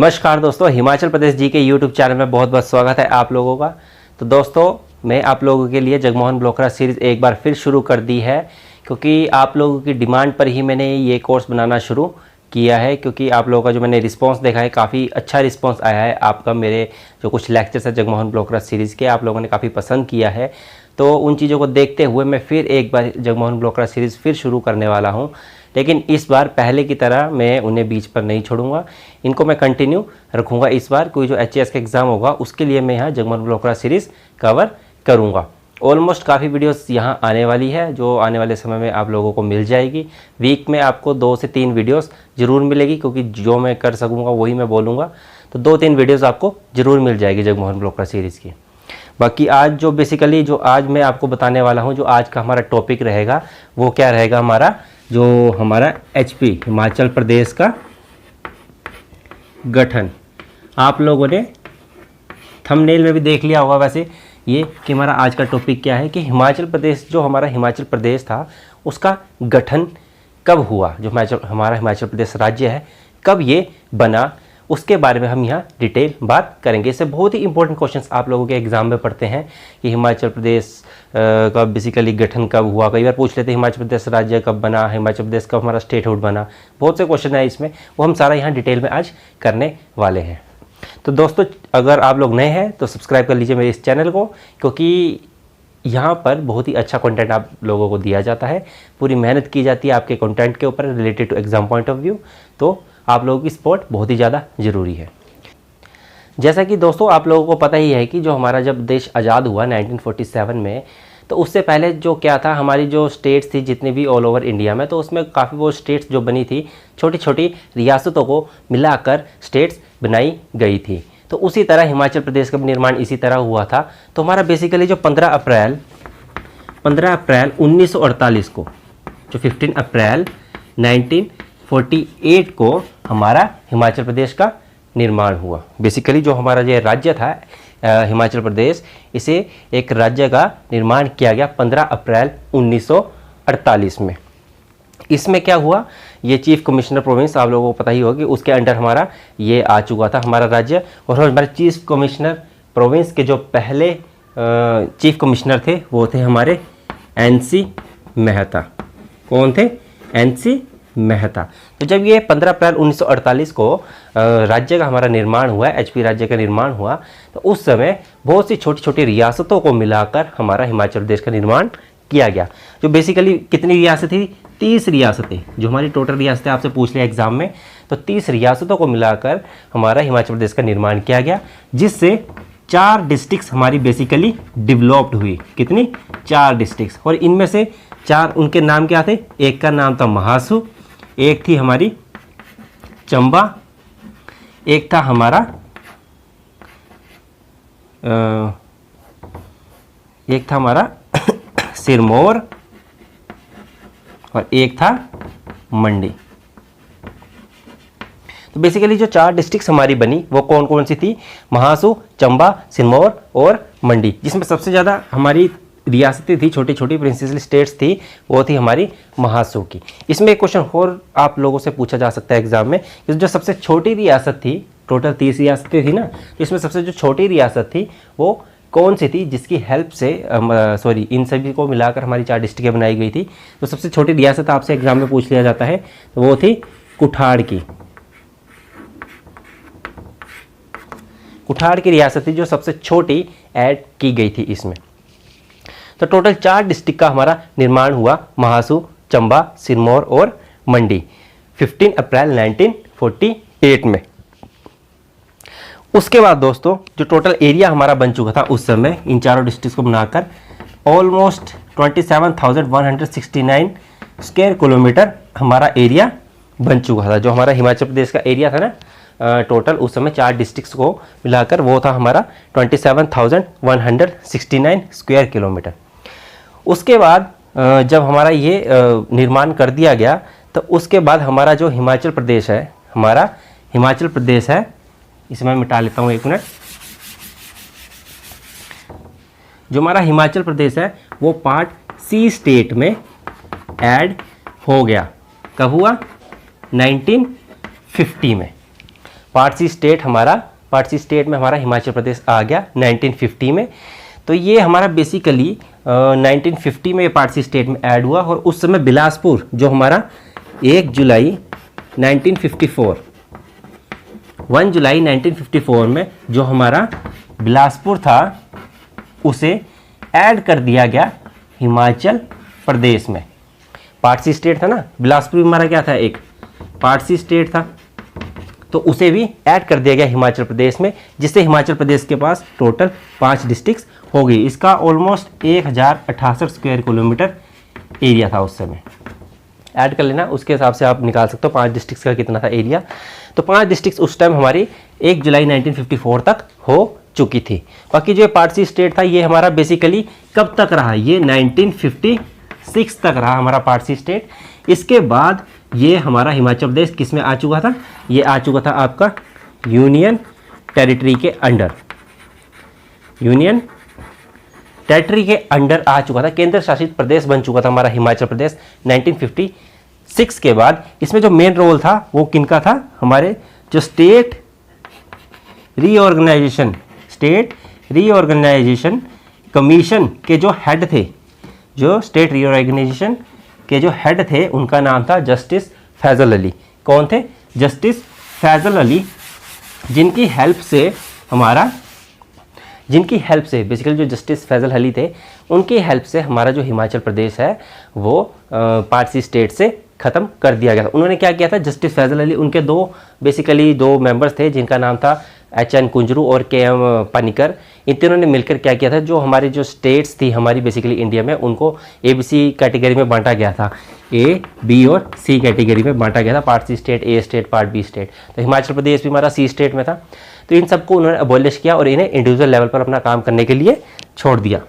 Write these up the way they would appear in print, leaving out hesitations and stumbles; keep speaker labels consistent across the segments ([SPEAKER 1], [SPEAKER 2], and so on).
[SPEAKER 1] नमस्कार दोस्तों, हिमाचल प्रदेश जी के YouTube चैनल में बहुत बहुत स्वागत है आप लोगों का। तो दोस्तों, मैं आप लोगों के लिए जगमोहन ब्लोकरा सीरीज़ एक बार फिर शुरू कर दी है, क्योंकि आप लोगों की डिमांड पर ही मैंने ये कोर्स बनाना शुरू किया है। क्योंकि आप लोगों का जो मैंने रिस्पांस देखा है, काफ़ी अच्छा रिस्पांस आया है आपका। मेरे जो कुछ लेक्चर्स है जगमोहन ब्लोकरा सीरीज़ के, आप लोगों ने काफ़ी पसंद किया है। तो उन चीज़ों को देखते हुए मैं फिर एक बार जगमोहन ब्लोकरा सीरीज़ फिर शुरू करने वाला हूँ। लेकिन इस बार पहले की तरह मैं उन्हें बीच पर नहीं छोड़ूंगा, इनको मैं कंटिन्यू रखूंगा। इस बार कोई जो HAS का एग्ज़ाम होगा उसके लिए मैं यहाँ जगमोहन ब्लोकरा सीरीज़ कवर करूँगा। ऑलमोस्ट काफ़ी वीडियोस यहाँ आने वाली है, जो आने वाले समय में आप लोगों को मिल जाएगी। वीक में आपको 2 से 3 वीडियोस ज़रूर मिलेगी, क्योंकि जो मैं कर सकूँगा वही मैं बोलूँगा। तो 2-3 वीडियोज़ आपको ज़रूर मिल जाएगी जगमोहन ब्लोकरा सीरीज़ की। बाकी आज जो बेसिकली जो आज मैं आपको बताने वाला हूँ, जो आज का हमारा टॉपिक रहेगा वो क्या रहेगा, हमारा HP हिमाचल प्रदेश का गठन। आप लोगों ने थंबनेल में भी देख लिया होगा वैसे ये कि हमारा आज का टॉपिक क्या है, कि हिमाचल प्रदेश, जो हमारा हिमाचल प्रदेश था उसका गठन कब हुआ, जो हमारा हिमाचल प्रदेश राज्य है कब ये बना, उसके बारे में हम यहाँ डिटेल बात करेंगे। इससे बहुत ही इंपॉर्टेंट क्वेश्चंस आप लोगों के एग्जाम में पढ़ते हैं कि हिमाचल प्रदेश का बेसिकली गठन कब हुआ। कई बार पूछ लेते हैं हिमाचल प्रदेश राज्य कब बना, हिमाचल प्रदेश कब हमारा स्टेटहुड बना। बहुत से क्वेश्चन है इसमें, वो हम सारा यहाँ डिटेल में आज करने वाले हैं। तो दोस्तों, अगर आप लोग नए हैं तो सब्सक्राइब कर लीजिए मेरे इस चैनल को, क्योंकि यहाँ पर बहुत ही अच्छा कंटेंट आप लोगों को दिया जाता है। पूरी मेहनत की जाती है आपके कंटेंट के ऊपर related to exam point of view. तो आप लोगों की सपोर्ट बहुत ही ज़्यादा ज़रूरी है। जैसा कि दोस्तों आप लोगों को पता ही है कि जो हमारा जब देश आज़ाद हुआ 1947 में, तो उससे पहले जो क्या था, हमारी जो स्टेट्स थी जितनी भी ऑल ओवर इंडिया में, तो उसमें काफ़ी वो स्टेट्स जो बनी थी, छोटी छोटी रियासतों को मिलाकर स्टेट्स बनाई गई थी। तो उसी तरह हिमाचल प्रदेश का निर्माण इसी तरह हुआ था। तो हमारा बेसिकली जो 15 अप्रैल 1948 को, जो 15 अप्रैल 1948 को हमारा हिमाचल प्रदेश का निर्माण हुआ। बेसिकली जो हमारा ये राज्य था हिमाचल प्रदेश, इसे एक राज्य का निर्माण किया गया 15 अप्रैल 1948 में। इसमें क्या हुआ, ये चीफ कमिश्नर प्रोविंस आप लोगों को पता ही होगा कि उसके अंडर हमारा ये आ चुका था हमारा राज्य। और हमारे चीफ कमिश्नर प्रोविंस के जो पहले चीफ कमिश्नर थे वो थे हमारे NC मेहता। कौन थे? NC मेहता। तो जब ये 15 अप्रैल 1948 को राज्य का हमारा निर्माण हुआ, HP राज्य का निर्माण हुआ, तो उस समय बहुत सी छोटी छोटी रियासतों को मिलाकर हमारा हिमाचल प्रदेश का निर्माण किया गया। जो बेसिकली कितनी रियासत थी? 30 रियासतें। जो हमारी टोटल रियासतें आपसे पूछ लिया एग्जाम में, तो 30 रियासतों को मिलाकर हमारा हिमाचल प्रदेश का निर्माण किया गया, जिससे 4 डिस्ट्रिक्ट्स हमारी बेसिकली डेवलप्ड हुई। कितनी? 4 डिस्ट्रिक्ट्स। और इनमें से 4, उनके नाम क्या थे? एक का नाम था महासू, एक थी हमारी चंबा, एक था हमारा सिरमौर, और एक था मंडी। तो बेसिकली जो 4 डिस्ट्रिक्ट्स हमारी बनी वो कौन कौन सी थी? महासू, चंबा, सिरमौर और मंडी। जिसमें सबसे ज़्यादा हमारी रियासतें थी, छोटी छोटी प्रिंसिपल स्टेट्स थी, वो थी हमारी महासू की। इसमें एक क्वेश्चन और आप लोगों से पूछा जा सकता है एग्जाम में, कि जो सबसे छोटी रियासत थी, टोटल 30 रियासतें थी ना, तो इसमें सबसे जो छोटी रियासत थी वो कौन सी थी, जिसकी हेल्प से इन सभी को मिलाकर हमारी 4 डिस्ट्रिक्टें बनाई गई थी। तो सबसे छोटी रियासत आपसे एग्जाम में पूछ लिया जाता है, तो वो थी कुठाड़ की। कुठाड़ की रियासत थी जो सबसे छोटी ऐड की गई थी इसमें। तो टोटल 4 डिस्ट्रिक्ट का हमारा निर्माण हुआ, महासू, चंबा, सिरमौर और मंडी, 15 अप्रैल 1948 में। उसके बाद दोस्तों, जो टोटल एरिया हमारा बन चुका था उस समय इन चारों डिस्ट्रिक्ट को बनाकर, ऑलमोस्ट 27,169 स्क्वायर किलोमीटर हमारा एरिया बन चुका था। जो हमारा हिमाचल प्रदेश का एरिया था ना, टोटल उस समय 4 डिस्ट्रिक्ट्स को मिलाकर वो था हमारा 27,169 स्क्वायर किलोमीटर। उसके बाद जब हमारा ये निर्माण कर दिया गया, तो उसके बाद हमारा जो हिमाचल प्रदेश है, इसे मैं मिटा लेता हूँ 1 मिनट। जो हमारा हिमाचल प्रदेश है वो पार्ट C स्टेट में ऐड हो गया। कब हुआ? 1950 में। पारसी स्टेट में हमारा हिमाचल प्रदेश आ गया 1950 में। तो ये हमारा बेसिकली 1950 में ये पारसी स्टेट में ऐड हुआ और उस समय बिलासपुर जो हमारा 1 जुलाई 1954 में जो हमारा बिलासपुर था उसे ऐड कर दिया गया हिमाचल प्रदेश में। पारसी स्टेट था ना, बिलासपुर हमारा क्या था, एक पारसी स्टेट था, तो उसे भी ऐड कर दिया गया हिमाचल प्रदेश में, जिससे हिमाचल प्रदेश के पास टोटल 5 डिस्ट्रिक्ट्स हो गई। इसका ऑलमोस्ट 1068 स्क्वायर किलोमीटर एरिया था उस समय। ऐड कर लेना, उसके हिसाब से आप निकाल सकते हो 5 डिस्ट्रिक्ट्स का कितना था एरिया। तो 5 डिस्ट्रिक्ट्स उस टाइम हमारी 1 जुलाई 1954 तक हो चुकी थी। बाकी जो पारसी स्टेट था ये हमारा बेसिकली कब तक रहा, ये 1956 तक रहा हमारा पारसी स्टेट। इसके बाद ये हमारा हिमाचल प्रदेश किस में आ चुका था, ये आ चुका था आपका यूनियन टेरिटरी के अंडर, यूनियन टेरिटरी के अंडर आ चुका था, केंद्र शासित प्रदेश बन चुका था हमारा हिमाचल प्रदेश 1956 के बाद। इसमें जो मेन रोल था वो किनका था, हमारे जो स्टेट रीऑर्गेनाइजेशन कमीशन के जो हेड थे, जो स्टेट रीऑर्गेनाइजेशन के जो हेड थे उनका नाम था जस्टिस फैजल अली। कौन थे, जस्टिस फैजल अली, जिनकी हेल्प से बेसिकली जो जस्टिस फैजल अली थे उनकी हेल्प से हमारा जो हिमाचल प्रदेश है वो पारसी स्टेट से ख़त्म कर दिया गया था। उन्होंने क्या किया था, जस्टिस फैजल अली, उनके दो मेंबर्स थे जिनका नाम था HN कुंजरू और KM पानीकर। इन तीनों ने मिलकर क्या किया था, जो हमारी जो स्टेट्स थी हमारी बेसिकली इंडिया में, उनको ABC कैटेगरी में बांटा गया था, A, B और C कैटेगरी में बांटा गया था। Part C state, A state, part B state. तो हिमाचल प्रदेश भी हमारा C स्टेट में था। तो इन सबको उन्होंने अबॉलिश किया और इन्हें इंडिविजुअल लेवल पर अपना काम करने के लिए छोड़ दिया।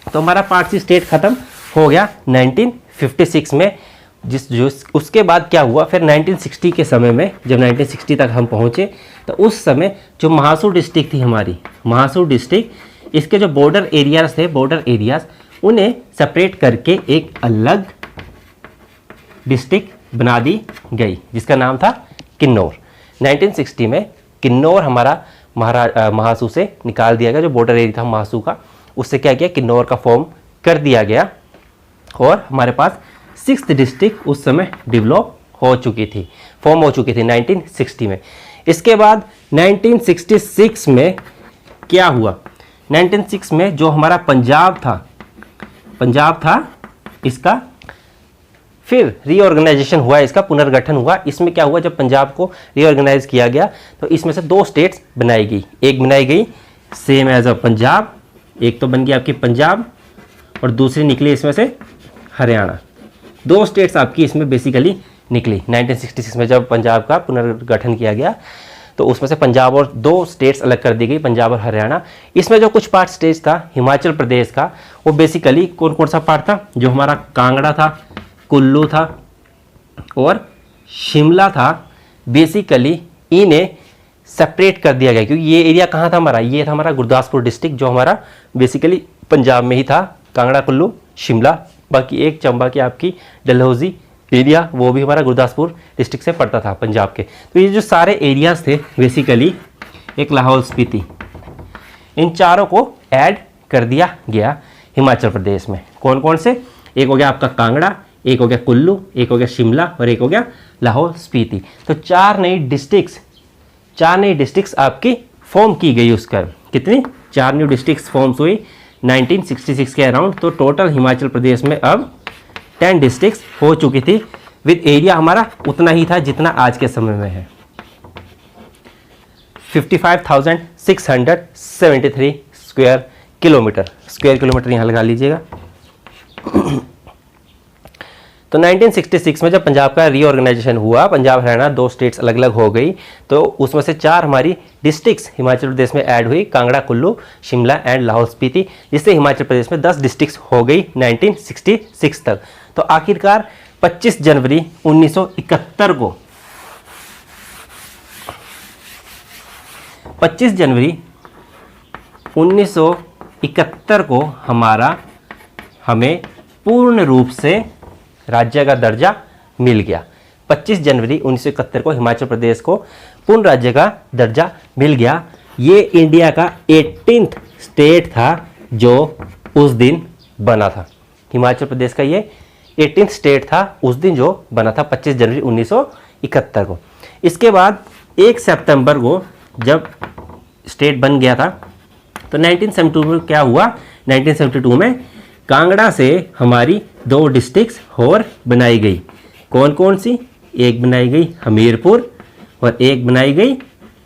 [SPEAKER 1] तो हमारा पार्ट C स्टेट ख़त्म हो गया 1956 में। उसके बाद क्या हुआ, फिर 1960 के समय में, जब 1960 तक हम पहुँचे तो उस समय जो महासू डिस्ट्रिक्ट थी हमारी, महासू डिस्ट्रिक्ट, इसके जो बॉर्डर एरियाज उन्हें सेपरेट करके एक अलग डिस्ट्रिक्ट बना दी गई जिसका नाम था किन्नौर। 1960 में किन्नौर हमारा महासू से निकाल दिया गया, जो बॉर्डर एरिया था महासू का, उससे क्या किया, किन्नौर का फॉर्म कर दिया गया और हमारे पास 6th डिस्ट्रिक्ट उस समय डेवलप हो चुकी थी, फॉर्म हो चुकी थी 1960 में। इसके बाद 1966 में क्या हुआ, 1966 में जो हमारा पंजाब था इसका फिर रीऑर्गेनाइजेशन हुआ, इसका पुनर्गठन हुआ। इसमें क्या हुआ, जब पंजाब को रीऑर्गेनाइज किया गया तो इसमें से 2 स्टेट्स बनाई गई। एक बनाई गई सेम एज अ पंजाब, एक तो बन गई आपकी पंजाब और दूसरी निकली इसमें से हरियाणा। 2 स्टेट्स आपकी इसमें बेसिकली निकली 1966 में जब पंजाब का पुनर्गठन किया गया। तो उसमें से पंजाब और 2 स्टेट्स अलग कर दी गई, पंजाब और हरियाणा। इसमें जो कुछ पार्ट स्टेट्स था हिमाचल प्रदेश का, वो बेसिकली कौन कौन सा पार्ट था, जो हमारा कांगड़ा था, कुल्लू था और शिमला था। बेसिकली इन्हें सेपरेट कर दिया गया क्योंकि ये एरिया कहाँ था हमारा, ये था हमारा गुरदासपुर डिस्ट्रिक्ट, जो हमारा बेसिकली पंजाब में ही था, कांगड़ा, कुल्लू, शिमला। बाकी एक चंबा की आपकी डलहौजी एरिया, वो भी हमारा गुरदासपुर डिस्ट्रिक्ट से पड़ता था पंजाब के। तो ये जो सारे एरियाज़ थे बेसिकली, एक लाहौल स्पीति, इन चारों को ऐड कर दिया गया हिमाचल प्रदेश में। कौन कौन से, एक हो गया आपका कांगड़ा, एक हो गया कुल्लू, एक हो गया शिमला और एक हो गया लाहौल स्पीति। तो 4 नई डिस्ट्रिक्ट्स आपकी फॉर्म की गई। उसका कितनी, 4 न्यू डिस्ट्रिक्ट्स फॉर्म्स हुई 1966 के अराउंड। तो टोटल हिमाचल प्रदेश में अब 10 डिस्ट्रिक्ट्स हो चुकी थी, विद एरिया हमारा उतना ही था जितना आज के समय में है, 55,673 स्क्वायर किलोमीटर यहाँ लगा लीजिएगा। तो 1966 में जब पंजाब का रीऑर्गेनाइजेशन हुआ, पंजाब हरियाणा 2 स्टेट्स अलग अलग हो गई, तो उसमें से 4 हमारी डिस्ट्रिक्ट्स हिमाचल प्रदेश में ऐड हुई, कांगड़ा, कुल्लू, शिमला एंड लाहौल स्पीति, जिससे हिमाचल प्रदेश में 10 डिस्ट्रिक्ट्स हो गई 1966 तक। तो आखिरकार 25 जनवरी 1971 को 25 जनवरी 1971 को हमें पूर्ण रूप से राज्य का दर्जा मिल गया। 25 जनवरी 1971 को हिमाचल प्रदेश को पूर्ण राज्य का दर्जा मिल गया। ये इंडिया का 18th स्टेट था जो उस दिन बना था। हिमाचल प्रदेश का ये 18th स्टेट था उस दिन जो बना था 25 जनवरी 1971 को। इसके बाद 1 सितंबर को जब स्टेट बन गया था तो 1972 में क्या हुआ, 1972 में कांगड़ा से हमारी 2 डिस्ट्रिक्ट्स और बनाई गई। कौन कौन सी? एक बनाई गई हमीरपुर और एक बनाई गई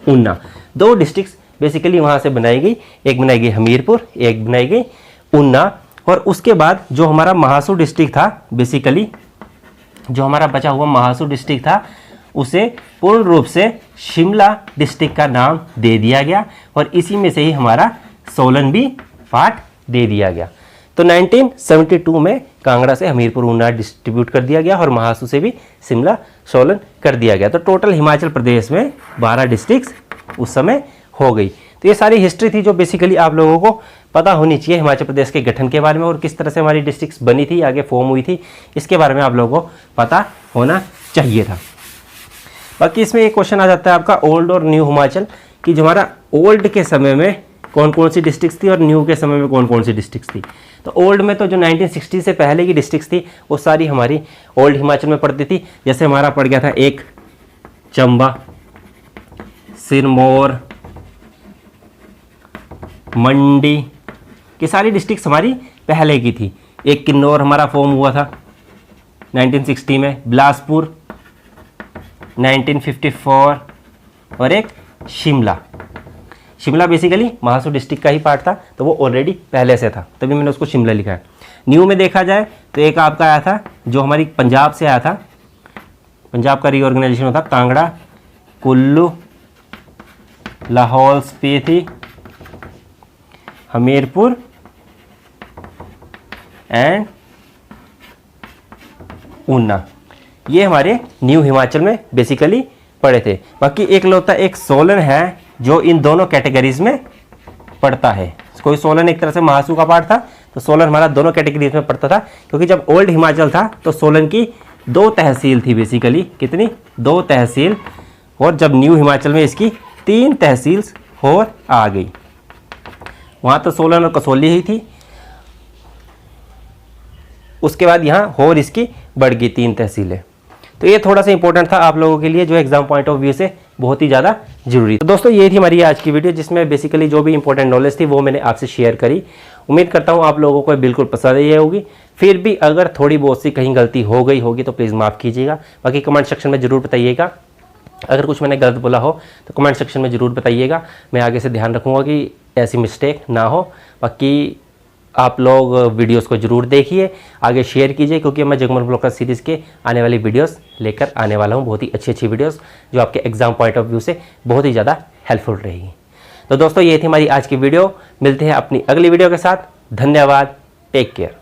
[SPEAKER 1] ऊना। 2 डिस्ट्रिक्ट्स बेसिकली वहाँ से बनाई गई, एक बनाई गई हमीरपुर, एक बनाई गई ऊना। और उसके बाद जो हमारा महासू डिस्ट्रिक्ट था, बेसिकली जो हमारा बचा हुआ महासू डिस्ट्रिक्ट था उसे पूर्ण रूप से शिमला डिस्ट्रिक्ट का नाम दे दिया गया और इसी में से ही हमारा सोलन भी पार्ट दे दिया गया। तो 1972 में कांगड़ा से हमीरपुर ऊना डिस्ट्रीब्यूट कर दिया गया और महासू से भी शिमला सोलन कर दिया गया। तो टोटल हिमाचल प्रदेश में 12 डिस्ट्रिक्ट्स उस समय हो गई। तो ये सारी हिस्ट्री थी जो बेसिकली आप लोगों को पता होनी चाहिए हिमाचल प्रदेश के गठन के बारे में और किस तरह से हमारी डिस्ट्रिक्ट्स बनी थी, आगे फॉर्म हुई थी, इसके बारे में आप लोगों को पता होना चाहिए था। बाकी इसमें एक क्वेश्चन आ जाता है आपका ओल्ड और न्यू हिमाचल, कि जो हमारा ओल्ड के समय में कौन कौन सी डिस्ट्रिक्ट्स थी और न्यू के समय में कौन कौन सी डिस्ट्रिक्ट्स थी। तो ओल्ड में तो जो 1960 से पहले की डिस्ट्रिक्ट्स थी वो सारी हमारी ओल्ड हिमाचल में पड़ती थी। जैसे हमारा पड़ गया था एक चंबा, सिरमौर, मंडी, ये सारी डिस्ट्रिक्ट्स हमारी पहले की थी। एक किन्नौर हमारा फॉर्म हुआ था 1960 में, बिलासपुर 1954 और एक शिमला। शिमला बेसिकली महासू डिस्ट्रिक्ट का ही पार्ट था तो वो ऑलरेडी पहले से था, तभी मैंने उसको शिमला लिखा है। न्यू में देखा जाए तो एक आपका आया था जो हमारी पंजाब से आया था, पंजाब का रीऑर्गेनाइजेशन होता कांगड़ा, कुल्लू, लाहौल स्पीति, हमीरपुर एंड ऊना। ये हमारे न्यू हिमाचल में बेसिकली पड़े थे। बाकी एक लौता एक सोलन है जो इन दोनों कैटेगरीज में पड़ता है। कोई सोलन एक तरह से महासू का पार्ट था तो सोलन हमारा दोनों कैटेगरीज में पड़ता था, क्योंकि जब ओल्ड हिमाचल था तो सोलन की 2 तहसील थी बेसिकली। कितनी? 2 तहसील। और जब न्यू हिमाचल में इसकी 3 तहसील और आ गई। वहाँ तो सोलन और कसौली ही थी, उसके बाद यहाँ और इसकी बढ़ गई 3 तहसीलें। तो ये थोड़ा सा इंपॉर्टेंट था आप लोगों के लिए, जो एग्जाम पॉइंट ऑफ व्यू से बहुत ही ज़्यादा जरूरी। तो दोस्तों ये थी हमारी आज की वीडियो, जिसमें बेसिकली जो भी इंपॉर्टेंट नॉलेज थी वो मैंने आपसे शेयर करी। उम्मीद करता हूँ आप लोगों को बिल्कुल पसंद आई होगी। फिर भी अगर थोड़ी बहुत सी कहीं गलती हो गई होगी तो प्लीज़ माफ़ कीजिएगा। बाकी कमेंट सेक्शन में ज़रूर बताइएगा, अगर कुछ मैंने गलत बोला हो तो कमेंट सेक्शन में ज़रूर बताइएगा। मैं आगे से ध्यान रखूँगा कि ऐसी मिस्टेक ना हो। बाकी आप लोग वीडियोस को ज़रूर देखिए, आगे शेयर कीजिए, क्योंकि मैं जगमल ब्लॉगर सीरीज़ के आने वाली वीडियोस लेकर आने वाला हूँ, बहुत ही अच्छी अच्छी वीडियोस जो आपके एग्जाम पॉइंट ऑफ व्यू से बहुत ही ज़्यादा हेल्पफुल रहेगी। तो दोस्तों ये थी हमारी आज की वीडियो, मिलते हैं अपनी अगली वीडियो के साथ। धन्यवाद, टेक केयर।